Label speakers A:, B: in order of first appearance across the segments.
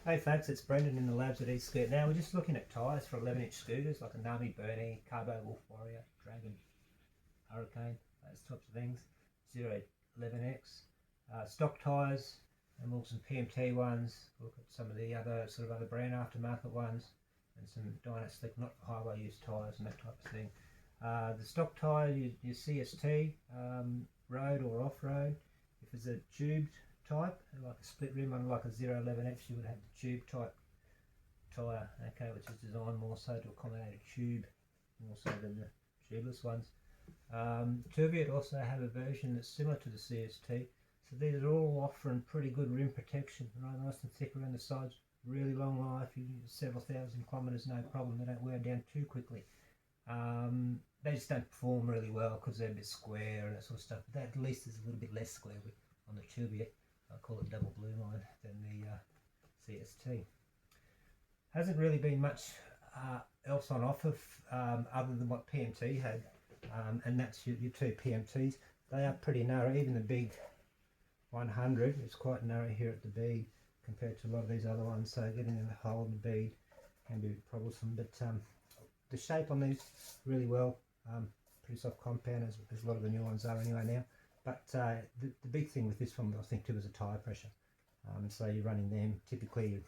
A: Hey folks, it's Brendan in the labs at eScoot. Now we're just looking at tyres for 11-inch scooters like a Nami Bernie, Carbo Wolf Warrior, Dragon Hurricane, those types of things. 011X, stock tyres, and we'll some PMT ones. Look at some of the other other brand aftermarket ones, and some Dyno Slick, not for highway use tyres and that type of thing. The stock tyre, your CST, road or off-road. If it's a tubed type, like a split rim on like a 011X, you would have the tube type tyre, okay, which is designed more so to accommodate a tube more so than the tubeless ones. Turbiot also have a version that's similar to the CST, so these are all offering pretty good rim protection, right, nice and thick around the sides, really long life, you use several thousand kilometres no problem, they don't wear down too quickly. They just don't perform really well because they're a bit square and that sort of stuff, but that at least is a little bit less square on the Turbiot. I call it double blue line than the CST. Hasn't really been much else on offer other than what PMT had, and that's your two PMTs. They are pretty narrow, even the big 100 is quite narrow here at the bead compared to a lot of these other ones, so getting in the hole in the bead can be troublesome, but the shape on these really well, pretty soft compound as a lot of the new ones are anyway now. But the big thing with this one, I think, too, is the tyre pressure. So you're running them, typically you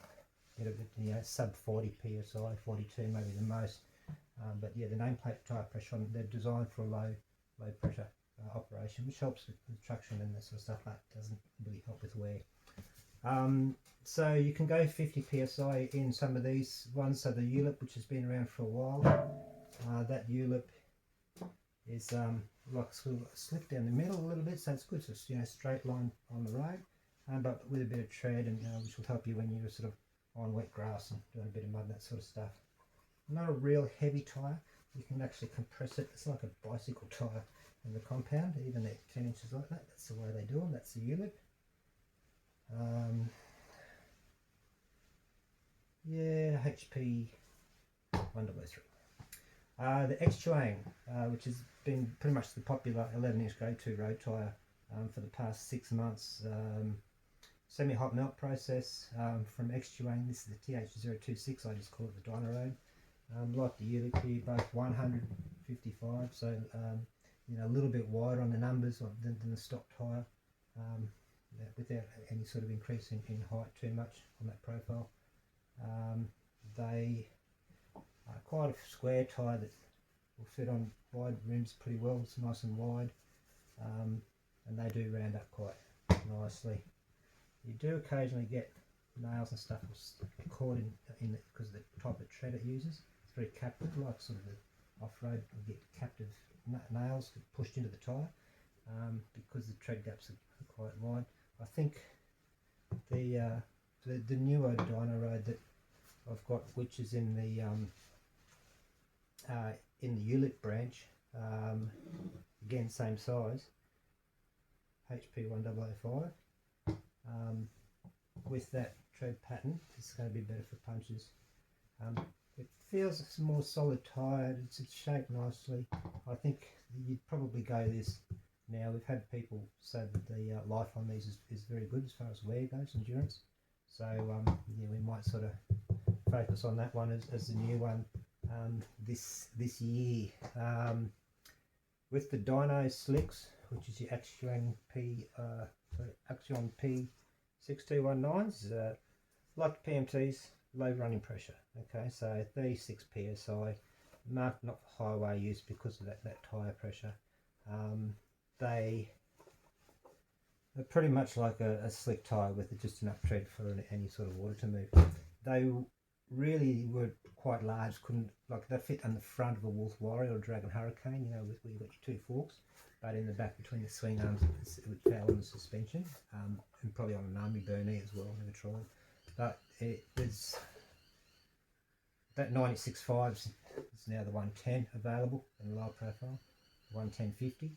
A: get a bit, sub 40 psi, 42 maybe the most. But yeah, the nameplate tyre pressure, they're designed for a low pressure operation, which helps with traction and that sort of stuff. That doesn't really help with wear. So you can go 50 psi in some of these ones. So the ULIP, which has been around for a while, that ULIP is like sort of slick down the middle a little bit, so it's good. So it's straight line on the road, but with a bit of tread, and which will help you when you're sort of on wet grass and doing a bit of mud and that sort of stuff. Not a real heavy tyre. You can actually compress it. It's like a bicycle tyre in the compound, even at 10 inches like that. That's the way they do them. That's the ULIP. Yeah, HP 103. The X-Chuang, which has been pretty much the popular 11-inch go-to road tyre for the past 6 months. Semi-hot melt process from X-Chuang. This is the TH026, I just call it the Dyno Road. Like the ULIP here, both 155, so a little bit wider on the numbers than the stock tyre, without any sort of increase in height too much on that profile. They are quite a square tyre that will fit on wide rims pretty well. It's nice and wide, and they do round up quite nicely. You do occasionally get nails and stuff caught in it because of the type of tread it uses. It's very captive, like sort of the off-road. You get captive nails pushed into the tyre because the tread gaps are quite wide. I think the newer Dyno Road that I've got, which is in the ULIP branch, again same size, HP 1005. With that tread pattern, it's going to be better for punches. It feels it's more solid tyre. It's shaped nicely. I think you'd probably go this now. We've had people say that the life on these is very good as far as wear goes, endurance. So yeah, we might sort of focus on that one as the new one this year. With the Dyno Slicks, which is your Axion P6219s, like the PMTs, low running pressure. Okay, so 36 psi, marked not for highway use because of that tyre pressure. They are pretty much like a slick tyre with just enough tread for any sort of water to move. They really were quite large, they fit on the front of a Wolf Warrior or Dragon Hurricane, where you've got your two forks, but in the back between the swing arms it would foul on the suspension, and probably on a Nami Bernie as well, never tried. But it was that 96.5 is now the 110 available in a lower profile, 110/50,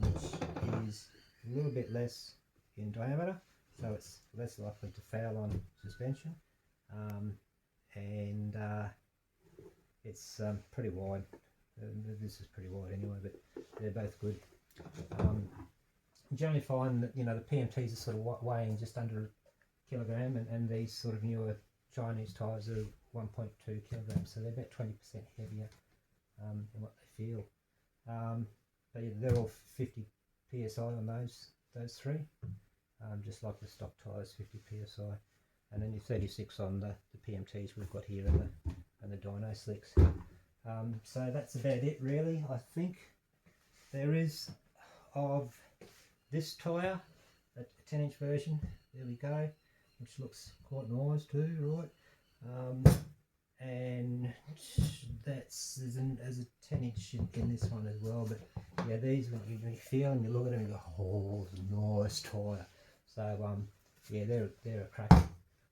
A: which is a little bit less in diameter, so it's less likely to foul on suspension, and it's pretty wide. This is pretty wide anyway, but they're both good. You generally find that the PMTs are sort of weighing just under a kilogram, and these sort of newer Chinese tyres are 1.2 kilograms, so they're about 20% heavier than what they feel. But yeah, they're all 50 psi on those three, just like the stock tyres, 50 psi, and then your 36 on the PMTs we've got here and the dyno slicks. So that's about it really. I think there is of this tyre, a 10-inch version. There we go, which looks quite nice too, right? And there's a 10-inch in this one as well. But yeah, these when you feel and you look at them, you go, oh, nice tyre. So yeah, they're a cracker.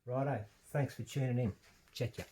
A: Righto, thanks for tuning in. Check ya.